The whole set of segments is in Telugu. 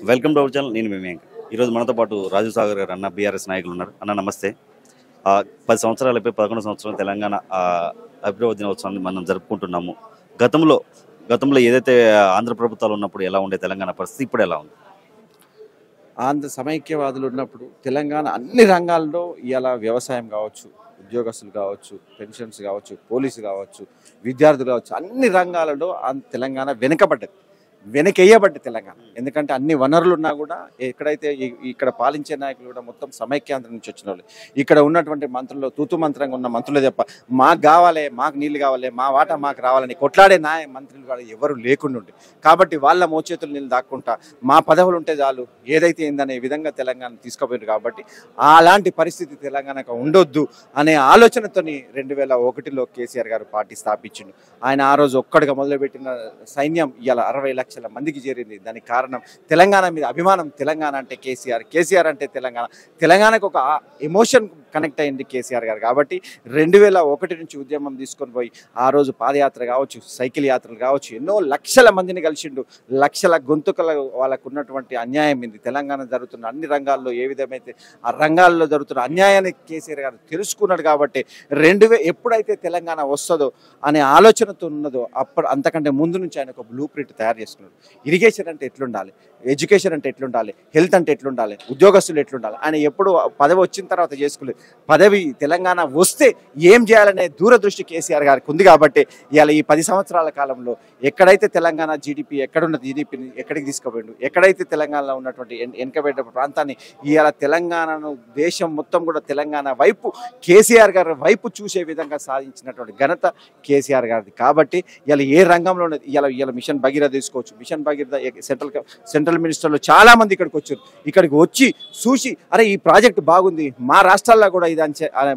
Welcome to our channel. నేను మీ వెంకట్. ఈరోజు మనతో పాటు రాజు సాగర్ గారు అన్న బీఆర్ఎస్ నాయకులు ఉన్నారు. అన్న నమస్తే. 10 సంవత్సరాలు అయిపోయి 11 సంవత్సరాలు తెలంగాణ అభివృద్ధి దినోత్సవాన్ని మనం జరుపుకుంటున్నాము. గతంలో ఏదైతే ఆంధ్ర ప్రభుత్వాలు ఉన్నప్పుడు ఎలా ఉండే తెలంగాణ పరిస్థితి ఇప్పుడు ఎలా ఉంది? ఆంధ్ర సమైక్యవాదులు ఉన్నప్పుడు తెలంగాణ అన్ని రంగాల్లో ఇవాళ వ్యవసాయం కావచ్చు, ఉద్యోగస్తులు కావచ్చు, పెన్షన్స్ కావచ్చు, పోలీసు కావచ్చు, విద్యార్థులు కావచ్చు, అన్ని రంగాలలో తెలంగాణ వెనకేయబడ్డ తెలంగాణ. ఎందుకంటే అన్ని వనరులు ఉన్నా కూడా ఎక్కడైతే ఇక్కడ పాలించే నాయకులు కూడా మొత్తం సమైక్యాంధ్ర నుంచి వచ్చిన వాళ్ళు, ఇక్కడ ఉన్నటువంటి మంత్రులు తూతు మంత్రంగా ఉన్న మంత్రులు తప్ప మాకు కావాలి, మాకు నీళ్ళు కావాలి, మా వాటా మాకు రావాలని కొట్లాడే మంత్రులు కూడా ఎవరు లేకుండా ఉండే. కాబట్టి వాళ్ళ మోచేతులు నీళ్ళు దాక్కుంటా మా పదవులు ఉంటే చాలు ఏదైతే ఏందనే విధంగా తెలంగాణ తీసుకుపోయారు. కాబట్టి అలాంటి పరిస్థితి తెలంగాణకు ఉండొద్దు అనే ఆలోచనతోని 2001లో కేసీఆర్ గారు పార్టీ స్థాపించిండు. ఆయన ఆ రోజు ఒక్కడిగా మొదలుపెట్టిన సైన్యం ఇవాళ 60 లక్షల మందికి చేరింది. దానికి కారణం తెలంగాణ మీద అభిమానం. తెలంగాణ అంటే కేసీఆర్ అంటే తెలంగాణకు ఒక ఎమోషన్ కనెక్ట్ అయింది కేసీఆర్ గారు. కాబట్టి 2001 నుంచి ఉద్యమం తీసుకొని పోయి ఆ రోజు పాదయాత్ర కావచ్చు, సైకిల్ యాత్రలు కావచ్చు, ఎన్నో లక్షల మందిని కలిసిండు. లక్షల గొంతుకల వాళ్ళకు ఉన్నటువంటి అన్యాయం ఇది. తెలంగాణ జరుగుతున్న అన్ని రంగాల్లో ఏ విధమైతే ఆ రంగాల్లో జరుగుతున్న అన్యాయాన్ని కేసీఆర్ గారు తెలుసుకున్నాడు. కాబట్టి ఎప్పుడైతే తెలంగాణ వస్తుందో అనే ఆలోచనతో ఉన్నదో అంతకంటే ముందు నుంచి ఆయన ఒక బ్లూ ప్రింట్ తయారు చేసుకున్నాడు. ఇరిగేషన్ అంటే ఎట్లుండాలి, ఎడ్యుకేషన్ అంటే ఎట్లుండాలి, హెల్త్ అంటే ఎట్లుండాలి, ఉద్యోగస్తులు ఎట్లుండాలి. ఆయన ఎప్పుడు పదవి వచ్చిన తర్వాత చేసుకోలేదు. పదవి తెలంగాణ వస్తే ఏం చేయాలనే దూరదృష్టి కేసీఆర్ గారికి ఉంది. కాబట్టి ఇవాళ ఈ 10 సంవత్సరాల కాలంలో ఎక్కడైతే తెలంగాణ జీడిపి ఎక్కడున్న జీడిపిని ఎక్కడికి తీసుకుపోయిండు, ఎక్కడైతే తెలంగాణలో ఉన్నటువంటి వెనుకబడ్డ ప్రాంతాన్ని ఇవాళ తెలంగాణను దేశం మొత్తం కూడా తెలంగాణ వైపు కేసీఆర్ గారి వైపు చూసే విధంగా సాధించినటువంటి ఘనత కేసీఆర్ గారిది. కాబట్టి ఇవాళ ఏ రంగంలో ఉన్నది, ఇవాళ మిషన్ భగీరథ తీసుకోవచ్చు. మిషన్ భగీరథ సెంట్రల్ మినిస్టర్లు చాలా మంది ఇక్కడికి వచ్చారు. ఇక్కడికి వచ్చి చూసి అరే ఈ ప్రాజెక్ట్ బాగుంది, మా రాష్ట్రాల్లో కూడా ఇది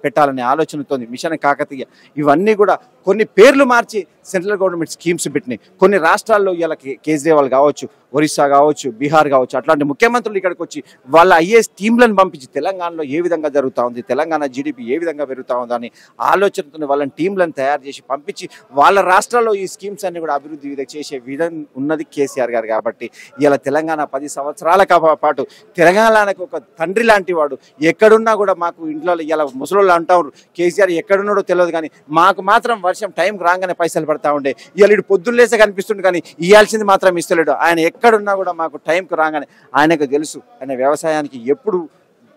పెట్టాలనే ఆలోచనతో మిషన్ కాకతీయ ఇవన్నీ కూడా కొన్ని పేర్లు మార్చి సెంట్రల్ గవర్నమెంట్ స్కీమ్స్ పెట్టినాయి. కొన్ని రాష్ట్రాల్లో ఇలా కేజ్రీవాల్ కావచ్చు, ఒరిస్సా కావచ్చు, బీహార్ కావచ్చు, అట్లాంటి ముఖ్యమంత్రులు ఇక్కడికి వచ్చి వాళ్ళ ఐఏఎస్ టీంలను పంపించి తెలంగాణలో ఏ విధంగా జరుగుతూ ఉంది, తెలంగాణ జీడిపి ఏ విధంగా పెరుగుతూ ఉందని ఆలోచనతో వాళ్ళని టీంలను తయారు చేసి పంపించి వాళ్ళ రాష్ట్రాల్లో ఈ స్కీమ్స్ అన్ని కూడా అభివృద్ధి చేసే విధం ఉన్నది కేసీఆర్ గారు. కాబట్టి ఇలా తెలంగాణ 10 సంవత్సరాల పాటు తెలంగాణకు ఒక తండ్రి లాంటి వాడు. ఎక్కడున్నా కూడా మాకు ఇంట్లో ఇలా ముసలోళ్ళు అంటారు కేసీఆర్ ఎక్కడున్నాడో తెలియదు, కానీ మాకు మాత్రం వర్షం టైంకి రాగానే పైసలు పడతా ఉండే. ఇవాళ ఇటు పొద్దున్నేసే కనిపిస్తుంది, కానీ ఇవ్వాల్సింది మాత్రం ఇస్తలేడు. ఆయన ఎక్కడున్నా కూడా మాకు టైంకి రాగానే ఆయనకు తెలుసు. ఆయన వ్యవసాయానికి ఎప్పుడు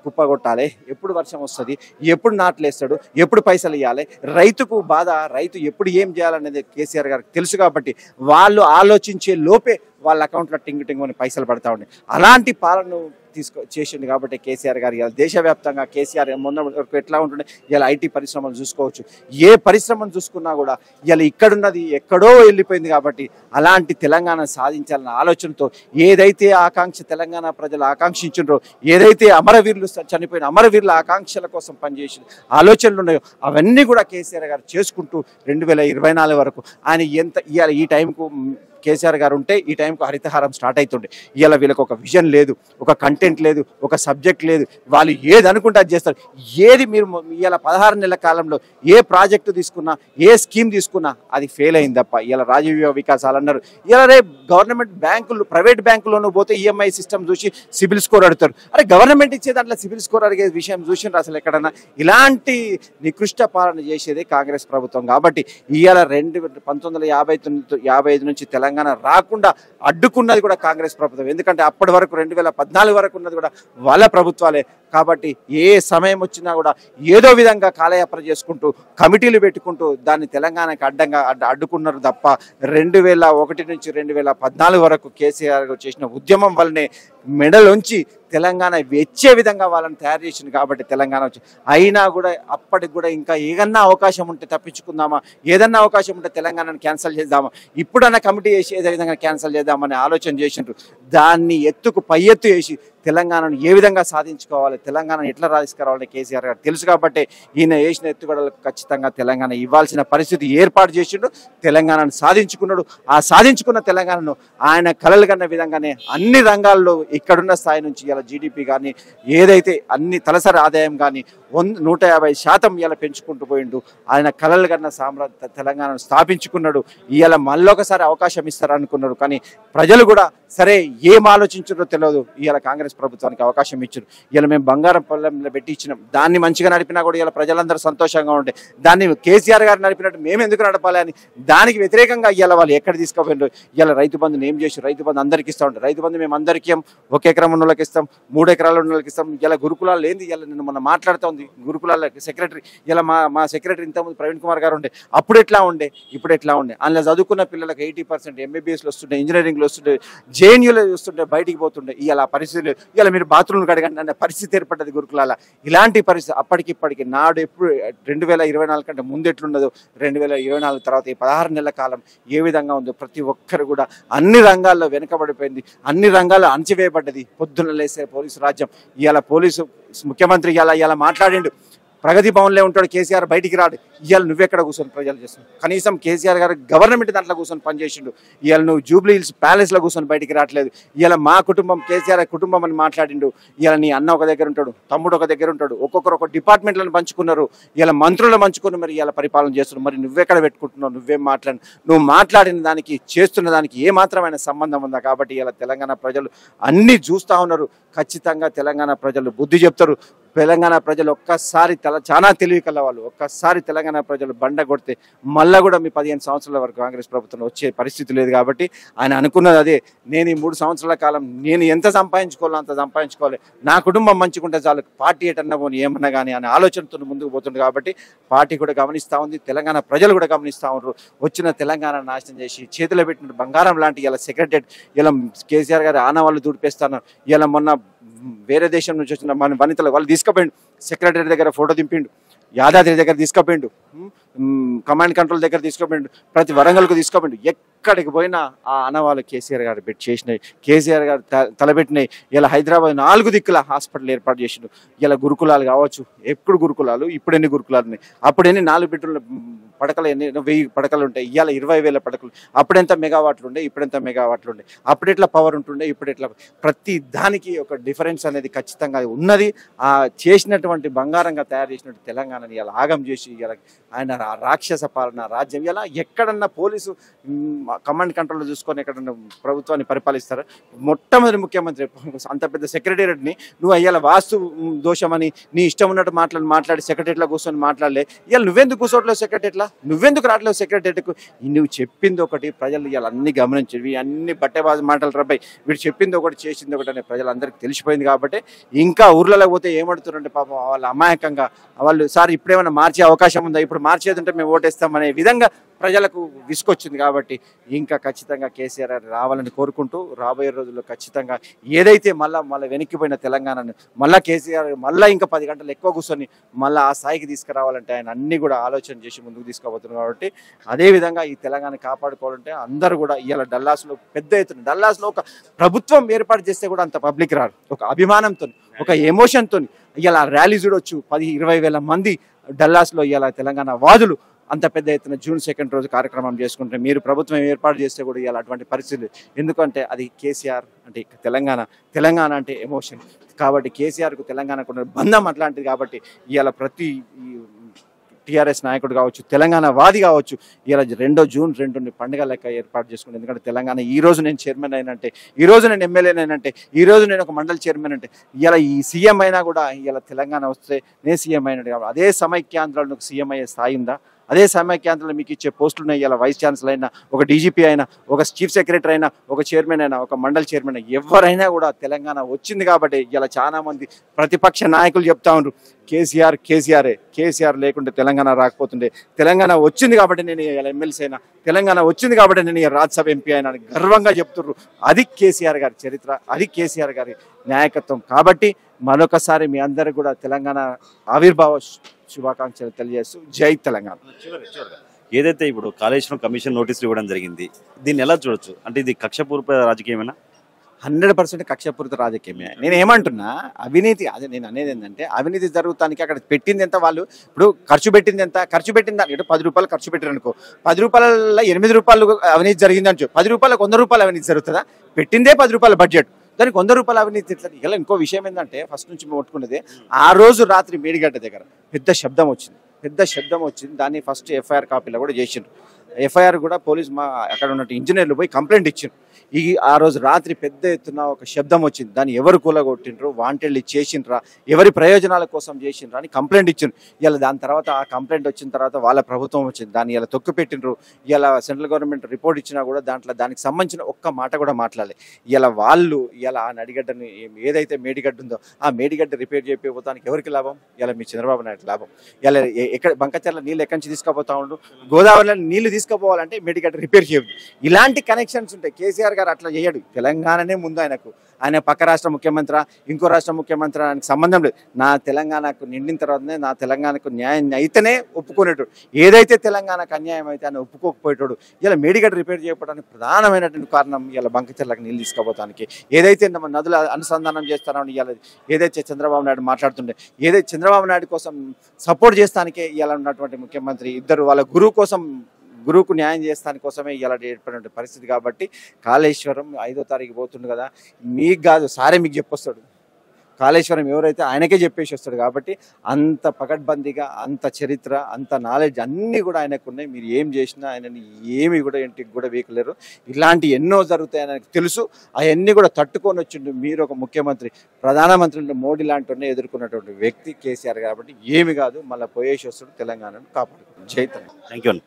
కుప్ప కొట్టాలి, ఎప్పుడు వర్షం వస్తుంది, ఎప్పుడు నాట్లు వేస్తాడు, ఎప్పుడు పైసలు ఇవ్వాలి, రైతుకు బాధ, రైతు ఎప్పుడు ఏం చేయాలనేది కేసీఆర్ గారికి తెలుసు. కాబట్టి వాళ్ళు ఆలోచించే లోపే వాళ్ళ అకౌంట్లో టింగు అని పైసలు పడతా ఉండే. అలాంటి పాలన చేసిండు. కాబట్టి కేసీఆర్ గారు ఇలా దేశవ్యాప్తంగా కేసీఆర్ మొన్న వరకు ఎట్లా ఉంటుండే ఇలా ఐటీ పరిశ్రమలు చూసుకోవచ్చు. ఏ పరిశ్రమను చూసుకున్నా కూడా ఇలా ఇక్కడున్నది ఎక్కడో వెళ్ళిపోయింది. కాబట్టి అలాంటి తెలంగాణ సాధించాలన్న ఆలోచనతో ఏదైతే ఆకాంక్ష తెలంగాణ ప్రజలు ఆకాంక్షించారో, ఏదైతే అమరవీరులు చనిపోయిన అమరవీరుల ఆకాంక్షల కోసం పనిచేసిన ఆలోచనలు ఉన్నాయో అవన్నీ కూడా కేసీఆర్ గారు చేసుకుంటూ 2024 వరకు ఆయన ఇవాళ ఈ టైంకు కేసీఆర్ గారు ఉంటే ఈ టైంకు హరితహారం స్టార్ట్ అవుతుండే. ఇవాళ వీళ్ళకి ఒక విజన్ లేదు, ఒక కంటెంట్ లేదు, ఒక సబ్జెక్ట్ లేదు. వాళ్ళు ఏది అనుకుంటే అది చేస్తారు. ఏది మీరు ఇవాళ 16 నెలల కాలంలో ఏ ప్రాజెక్టు తీసుకున్నా, ఏ స్కీమ్ తీసుకున్నా అది ఫెయిల్ అయింది తప్ప. ఇవాళ రాజీవ్ వికాసాలు అన్నారు. ఇలా రేపు గవర్నమెంట్ బ్యాంకులు, ప్రైవేట్ బ్యాంకుల్లోనూ పోతే ఈఎంఐ సిస్టమ్ చూసి సిబిల్ స్కోర్ అడుగుతారు. అరే గవర్నమెంట్ ఇచ్చే దాంట్లో సిబిల్ స్కోర్ అడిగే విషయం చూసిండ్రు అసలు ఎక్కడన్నా? ఇలాంటి నికృష్ట పాలన చేసేదే కాంగ్రెస్ ప్రభుత్వం. కాబట్టి ఇవాళ 1955 నుంచి తెలంగాణ రాకుండా అడ్డుకున్నది కూడా కాంగ్రెస్ ప్రభుత్వం. ఎందుకంటే అప్పటి వరకు 2014 వరకు ఉన్నది కూడా వాళ్ళ ప్రభుత్వాలే. కాబట్టి ఏ సమయం వచ్చినా కూడా ఏదో విధంగా కాలయాపన చేసుకుంటూ కమిటీలు పెట్టుకుంటూ దాన్ని తెలంగాణకి అడ్డుకున్నారు తప్ప 2001 నుంచి 2014 వరకు కేసీఆర్ చేసిన ఉద్యమం వల్లనే మెడలోంచి తెలంగాణ వెచ్చే విధంగా వాళ్ళని తయారు చేసింది. కాబట్టి తెలంగాణ వచ్చి అయినా కూడా అప్పటికి కూడా ఇంకా ఏదన్నా అవకాశం ఉంటే తప్పించుకుందామా, ఏదన్నా అవకాశం ఉంటే తెలంగాణను క్యాన్సిల్ చేద్దామా, ఇప్పుడన్నా కమిటీ వేసి ఏదో విధంగా క్యాన్సిల్ చేద్దామని ఆలోచన చేసిండ్రు. దాన్ని పై ఎత్తు వేసి తెలంగాణను ఏ విధంగా సాధించుకోవాలి, తెలంగాణను ఎట్లా తీసుకురావాలని కేసీఆర్ గారు తెలుసు కాబట్టి ఈయన వేసిన ఎత్తుగడలకు ఖచ్చితంగా తెలంగాణ ఇవ్వాల్సిన పరిస్థితి ఏర్పాటు చేసిండు. తెలంగాణను సాధించుకున్నాడు. ఆ సాధించుకున్న తెలంగాణను ఆయన కలలు కన్న విధంగానే అన్ని రంగాల్లో ఇక్కడున్న స్థాయి నుంచి ఇలా జీడిపి కానీ ఏదైతే అన్ని తలసరి ఆదాయం కానీ 150% ఇలా పెంచుకుంటూ పోయిండు. ఆయన కలలు కన్న తెలంగాణను స్థాపించుకున్నాడు. ఇవాళ మళ్ళొకసారి అవకాశం ఇస్తారనుకున్నారు, కానీ ప్రజలు కూడా సరే ఏం ఆలోచించారో తెలియదు. ఇవాళ కాంగ్రెస్ ప్రభుత్వానికి అవకాశం ఇచ్చారు. ఇలా మేము బంగారం పొలంలో పెట్టి ఇచ్చినాం, దాన్ని మంచిగా నడిపినా కూడా ఇలా ప్రజలందరూ సంతోషంగా ఉండే, దాన్ని కేసీఆర్ గారు నడిపినట్టు మేము ఎందుకు నడపాలి అని దానికి వ్యతిరేకంగా ఇవాళ వాళ్ళు ఎక్కడ తీసుకుపోయినారు. ఇవాళ రైతు బంధుని ఏం చేసి రైతు బంధు అందరికి ఇస్తూ ఉంటారు. రైతు బంధు మేము అందరికీ 1 ఎకరం ఉన్న వాళ్ళకి ఇస్తాం, 3 ఎకరాల ఉన్న వాళ్ళకి ఇస్తాం. ఇలా గురుకులాలు ఏంది, ఇలా నిన్న మనం మాట్లాడుతూ ఉంది గురుకులాల సెక్రటరీ. ఇలా మా సెక్రటరీ ఇంతకుముందు ప్రవీణ్ కుమార్ గారు ఉండే, అప్పుడు ఎట్లా ఉండే ఇప్పుడు ఎట్లా ఉండే. అందులో చదువుకున్న పిల్లలకు 80% ఎంబీబీఎస్లో వస్తుండే, ఇంజనీరింగ్లో వస్తుండే, జేఎన్యూలో వస్తుండే, బయటికి పోతుండే. ఇలా పరిస్థితి లేదు. ఇలా మీరు బాత్రూమ్లు కడగండి అనే పరిస్థితి ఏర్పడ్డది గురుకులాల. ఇలాంటి పరిస్థితి అప్పటికిప్పటికి నాడు ఎప్పుడు 2024 కంటే ముందు ఎట్లున్నదో 2024 తర్వాత ఈ 16 నెలల కాలం ఏ విధంగా ఉందో ప్రతి ఒక్కరు కూడా అన్ని రంగాల్లో వెనుకబడిపోయింది, అన్ని రంగాల్లో అణచివేయబడ్డది. పొద్దున్న లేసే పోలీసు రాజ్యం. ఇవాళ పోలీసు ముఖ్యమంత్రి ఇలా మాట్లాడిండు. ప్రగతి భవన్లో ఉంటాడు కేసీఆర్, బయటికి రాడు. ఇవాళ నువ్వెక్కడ కూర్చొని ప్రజలు చేస్తున్నావు? కనీసం కేసీఆర్ గారు గవర్నమెంట్ దాంట్లో కూర్చొని పనిచేసిండు. ఇవాళ నువ్వు జూబ్లీ హిల్స్ ప్యాలెస్లో కూర్చొని బయటికి రావట్లేదు. ఇవాళ మా కుటుంబం కేసీఆర్ కుటుంబం అని మాట్లాడిండు. ఇవాళ నీ అన్న ఒక దగ్గర ఉంటాడు, తమ్ముడు ఒక దగ్గర ఉంటాడు, ఒక్కొక్కరు ఒక డిపార్ట్మెంట్లను పంచుకున్నారు. ఇవాళ మంత్రులను పంచుకుని మరి ఇవాళ పరిపాలన చేస్తున్నావు. మరి నువ్వెక్కడ పెట్టుకుంటున్నావు? నువ్వేం నువ్వు మాట్లాడిన దానికి చేస్తున్న దానికి ఏ మాత్రమైన సంబంధం ఉందా? కాబట్టి ఇలా తెలంగాణ ప్రజలు అన్నీ చూస్తూ ఉన్నారు. ఖచ్చితంగా తెలంగాణ ప్రజలు బుద్ధి చెప్తారు. తెలంగాణ ప్రజలు ఒక్కసారి చాలా తెలివి కల వాళ్ళు. ఒక్కసారి తెలంగాణ ప్రజలు బండ కొడితే మళ్ళీ కూడా మీ 15 సంవత్సరాల వరకు కాంగ్రెస్ ప్రభుత్వం వచ్చే పరిస్థితి లేదు. కాబట్టి ఆయన అనుకున్నది అదే, నేను ఈ 3 సంవత్సరాల కాలం నేను ఎంత సంపాదించుకోవాలో అంత సంపాదించుకోవాలి, నా కుటుంబం మంచిగుంటే చాలు, పార్టీ ఎటన్నా పోని ఏమన్నా కానీ అనే ఆలోచనతో ముందుకు పోతుంది. కాబట్టి పార్టీ కూడా గమనిస్తూ ఉంది, తెలంగాణ ప్రజలు కూడా గమనిస్తూ ఉన్నారు. వచ్చిన తెలంగాణ నాశనం చేసి చేతిలో పెట్టిన బంగారం లాంటి ఇలా సెక్రటరీ ఇలా కేసీఆర్ గారు ఆనవాళ్ళు దూడిపేస్తున్నారు. ఇలా మొన్న వేరే దేశం నుంచి వచ్చిన మన వనితలు వాళ్ళు తీసుకుపోయిండు, సెక్రటరీ దగ్గర ఫోటో దింపిండు, యాదాద్రి దగ్గర తీసుకుపోయిండు, కమాండ్ కంట్రోల్ దగ్గర తీసుకుపోయిండు, ప్రతి వరంగల్కు తీసుకుపోయిండు. ఎక్కడికి పోయినా ఆ ఆనవాళ్ళు కేసీఆర్ గారు చేసినాయి, కేసీఆర్ గారు తలబెట్టినాయి. ఇలా హైదరాబాద్ 4 దిక్కుల హాస్పిటల్ ఏర్పాటు చేసిండు. ఇలా గురుకులాలు కావచ్చు, ఎప్పుడు గురుకులాలు, ఇప్పుడు ఎన్ని గురుకులాలు ఉన్నాయి, అప్పుడు ఎన్ని 4 బెడ్రూమ్ల పడకలు, ఎన్ని 1000 పడకలు ఉంటాయి, ఇవాళ 20,000 పడకలు. అప్పుడెంత మెగావాట్లు ఉండే, ఇప్పుడెంత మెగావాట్లు ఉండే, అప్పుడు ఎట్లా పవర్ ఉంటుండే, ఇప్పుడు ఎట్లా. ప్రతి దానికి ఒక డిఫరెన్స్ అనేది ఖచ్చితంగా ఉన్నది. ఆ చేసినటువంటి బంగారంగా తయారు చేసినట్టు తెలంగాణని ఇలా ఆగం చేసి ఇలా ఆయన రాక్షస పాలన రాజ్యం. ఇలా ఎక్కడన్నా పోలీసు కమాండ్ కంట్రోల్ చూసుకొని ఎక్కడన్నా ప్రభుత్వాన్ని పరిపాలిస్తారు. మొట్టమొదటి ముఖ్యమంత్రి అంత పెద్ద సెక్రటేరియట్ని నువ్వు అయ్యాల వాస్తు దోషమని నీ ఇష్టం ఉన్నట్టు మాట్లాడి సెక్రటరీలో కూర్చొని మాట్లాడలే. ఇవాళ నువ్వెందుకు కూర్చోట్లేవు సెక్రటరీలా, నువ్వెందుకు రావట్లేవు సెక్రటరీకు? నువ్వు చెప్పింది ఒకటి, ప్రజలు ఇవాళ అన్ని గమనించేవి, అన్ని బట్టేబాజు మాటలు రబ్బాయి, వీడు చెప్పింది ఒకటి చేసింది ఒకటి అనే ప్రజలందరికీ తెలిసిపోయింది. కాబట్టి ఇంకా ఊర్లలో పోతే ఏమడుతున్నారంటే పాపం వాళ్ళు అమాయకంగా వాళ్ళు, సార్ ఇప్పుడేమైనా మార్చే అవకాశం ఉందా, ఇప్పుడు మార్చేది ఉంటే మేము ఓటేస్తామనే విధంగా ప్రజలకు విసుకొచ్చింది. కాబట్టి ఇంకా ఖచ్చితంగా కేసీఆర్ రావాలని కోరుకుంటూ రాబోయే రోజుల్లో ఖచ్చితంగా ఏదైతే మళ్ళీ వెనక్కిపోయిన తెలంగాణను మళ్ళీ కేసీఆర్ ఇంకా 10 గంటలు ఎక్కువ కూర్చొని మళ్ళీ ఆ స్థాయికి తీసుకురావాలంటే ఆయన అన్ని కూడా ఆలోచన చేసి ముందుకు తీసుకుపోతున్నారు. కాబట్టి అదేవిధంగా ఈ తెలంగాణ కాపాడుకోవాలంటే అందరూ కూడా ఇవాళ డల్లాస్లో పెద్ద ఎత్తున, డల్లాస్లో ఒక ప్రభుత్వం ఏర్పాటు చేస్తే కూడా అంత పబ్లిక్ రారు, ఒక అభిమానంతో, ఒక ఎమోషన్తో ఇలా ర్యాలీ చూడొచ్చు. 10-20 వేల మంది డల్లాస్లో ఇవాళ తెలంగాణ వాదులు అంత పెద్ద ఎత్తున జూన్ 2 రోజు కార్యక్రమం చేసుకుంటే, మీరు ప్రభుత్వం ఏర్పాటు చేస్తే కూడా ఇవాళ అటువంటి పరిస్థితులు. ఎందుకంటే అది కేసీఆర్ అంటే తెలంగాణ అంటే ఎమోషన్. కాబట్టి కేసీఆర్కు తెలంగాణకు ఉన్న బంధం అట్లాంటిది. కాబట్టి ఇవాళ ప్రతి టీఆర్ఎస్ నాయకుడు కావచ్చు, తెలంగాణ వాది కావచ్చు, ఇలా జూన్ 2 పండుగ లెక్క ఏర్పాటు చేసుకుంటే. ఎందుకంటే తెలంగాణ ఈ రోజు నేను చైర్మన్ అయినంటే, ఈ రోజు నేను ఎమ్మెల్యేనైనంటే, ఈ రోజు నేను ఒక మండలి చైర్మన్ అంటే, ఇలా ఈ సీఎం అయినా కూడా ఇలా తెలంగాణ వస్తే నేను సీఎం అయినట్టు. కాబట్టి అదే సమైక్యాంధ్రలో సీఎం అయ్యే స్థాయి ఉందా? అదే సమైక్యాంధ్రలో మీకు ఇచ్చే పోస్టులు ఉన్నాయి. ఇలా వైస్ ఛాన్సలర్ అయినా, ఒక డీజీపీ అయినా, ఒక చీఫ్ సెక్రటరీ అయినా, ఒక చైర్మన్ అయినా, ఒక మండలి చైర్మన్ అయినా, ఎవరైనా కూడా తెలంగాణ వచ్చింది. కాబట్టి ఇలా చాలా మంది ప్రతిపక్ష నాయకులు చెప్తా ఉన్నారు కేసీఆర్ లేకుంటే తెలంగాణ రాకపోతుండే, తెలంగాణ వచ్చింది కాబట్టి నేను ఇలా ఎమ్మెల్సీ అయినా, తెలంగాణ వచ్చింది కాబట్టి నేను రాజ్యసభ ఎంపీ అయినా అని గర్వంగా చెప్తున్నారు. అది కేసీఆర్ గారి చరిత్ర, అది కేసీఆర్ గారి నాయకత్వం. కాబట్టి మరొకసారి మీ అందరికీ కూడా తెలంగాణ ఆవిర్భావ శుభాకాంక్షలు తెలియజేస్తూ జై తెలంగాణ. ఏదైతే ఇప్పుడు కాళేశ్వరం కమిషన్ నోటీసులు ఇవ్వడం జరిగింది, దీన్ని ఎలా చూడొచ్చు? అంటే ఇది కక్షపూర్వక రాజకీయమేనా? 100% కక్షపూరిత రాజకీయమే. నేను ఏమంటున్నా, అవినీతి అదే నేను అనేది ఏంటంటే, అవినీతి జరుగుతానికి అక్కడ పెట్టింది ఎంత, వాళ్ళు ఇప్పుడు ఖర్చు పెట్టింది ఎంత, ఖర్చు పెట్టింది దానికి 10 రూపాయలు ఖర్చు పెట్టారు అనుకో, 10 రూపాయల 8 రూపాయలు అవినీతి జరిగింది అంచు, 10 రూపాయలకు 100 రూపాయలు అవినీతి జరుగుతుందా? పెట్టిందే 10 రూపాయల బడ్జెట్, దానికి 100 రూపాయల అవినీతి ఇట్లా. ఇలా ఇంకో విషయం ఏంటంటే, ఫస్ట్ నుంచి మేము కొట్టుకున్నది, ఆ రోజు రాత్రి మేడిగడ్డ దగ్గర పెద్ద శబ్దం వచ్చింది. దాన్ని ఫస్ట్ ఎఫ్ఐఆర్ కాపీలో కూడా చేసిండ్రు. ఎఫ్ఐఆర్ కూడా పోలీస్ మా అక్కడ ఉన్నట్టు ఇంజనీర్లు పోయి కంప్లైంట్ ఇచ్చిండ్రు. ఆ రోజు రాత్రి పెద్ద ఎత్తున ఒక శబ్దం వచ్చింది, దాన్ని ఎవరు కూలగొట్టిండ్రు, వాంటెడ్లీ చేసిండ్రా, ఎవరి ప్రయోజనాల కోసం చేసిండ్రా అని కంప్లైంట్ ఇచ్చిండ్రు. ఇలా దాని తర్వాత ఆ కంప్లైంట్ వచ్చిన తర్వాత వాళ్ళ ప్రభుత్వం వచ్చింది, దాన్ని ఇలా తొక్కు పెట్టిండ్రు. ఇలా సెంట్రల్ గవర్నమెంట్ రిపోర్ట్ ఇచ్చినా కూడా దానికి సంబంధించిన ఒక్క మాట కూడా మాట్లాడలేదు. ఇలా వాళ్ళు ఆ నడిగడ్డని ఏదైతే మేడిగడ్డ ఉందో ఆ మేడిగడ్డ రిపేర్ చేయకపోతానికి ఎవరికి లాభం? ఇలా మీ చంద్రబాబు నాయుడు లాభం. ఇలా ఎక్కడ బంకచర్ల నీళ్ళు ఎక్కడి నుంచి తీసుకుపోతా ఉండు, గోదావరిలో నీళ్లు తీసుకుపోవాలంటే మేడిగడ్డ రిపేర్ చేయదు. ఇలాంటి కనెక్షన్స్ ఉంటాయి. కేసీఆర్ గారు అట్లా చేయడు. తెలంగాణనే ముందు ఆయన పక్క రాష్ట్ర ముఖ్యమంత్రి, ఇంకో రాష్ట్ర ముఖ్యమంత్రి, ఆయనకు సంబంధం లేదు. నా తెలంగాణకు నిండిన తర్వాతనే నా తెలంగాణకు న్యాయం అయితేనే ఒప్పుకునేటోడు. ఏదైతే తెలంగాణకు అన్యాయం అయితే ఆయన ఒప్పుకోకపోయేటోడు. ఇలా మేడిగడ్డ రిపేర్ చేయడానికి ప్రధానమైనటువంటి కారణం ఇలా బంకచర్లకు నీళ్ళు తీసుకుపోతానికి. ఏదైతే నదుల అనుసంధానం చేస్తారని ఇలా ఏదైతే చంద్రబాబు నాయుడు మాట్లాడుతుండే, ఏదైతే చంద్రబాబు నాయుడు కోసం సపోర్ట్ చేస్తానికే ఇలా ఉన్నటువంటి ముఖ్యమంత్రి ఇద్దరు వాళ్ళ గురువుకు న్యాయం చేస్తాని కోసమే ఇలా ఏర్పడిన పరిస్థితి. కాబట్టి కాళేశ్వరం 5వ తారీఖు పోతుంది కదా, మీకు కాదు సారే మీకు చెప్పొస్తాడు. కాళేశ్వరం ఎవరైతే ఆయనకే చెప్పేసి వస్తాడు. కాబట్టి అంత పకడ్బందీగా, అంత చరిత్ర, అంత నాలెడ్జ్ అన్నీ కూడా ఆయనకు ఉన్నాయి. మీరు ఏం చేసినా ఆయనని ఏమి కూడా ఇంటికి కూడా వీకలేరు. ఇలాంటి ఎన్నో జరుగుతాయని ఆయనకు తెలుసు. అవన్నీ కూడా తట్టుకొని వచ్చిండు. మీరు ఒక ముఖ్యమంత్రి, ప్రధానమంత్రి మోడీ లాంటి ఎదుర్కొన్నటువంటి వ్యక్తి కేసీఆర్. కాబట్టి ఏమి కాదు, మళ్ళీ పోయేసి వస్తాడు, తెలంగాణను కాపాడుకుంటాడు. జై తెలంగాణ. Thank you.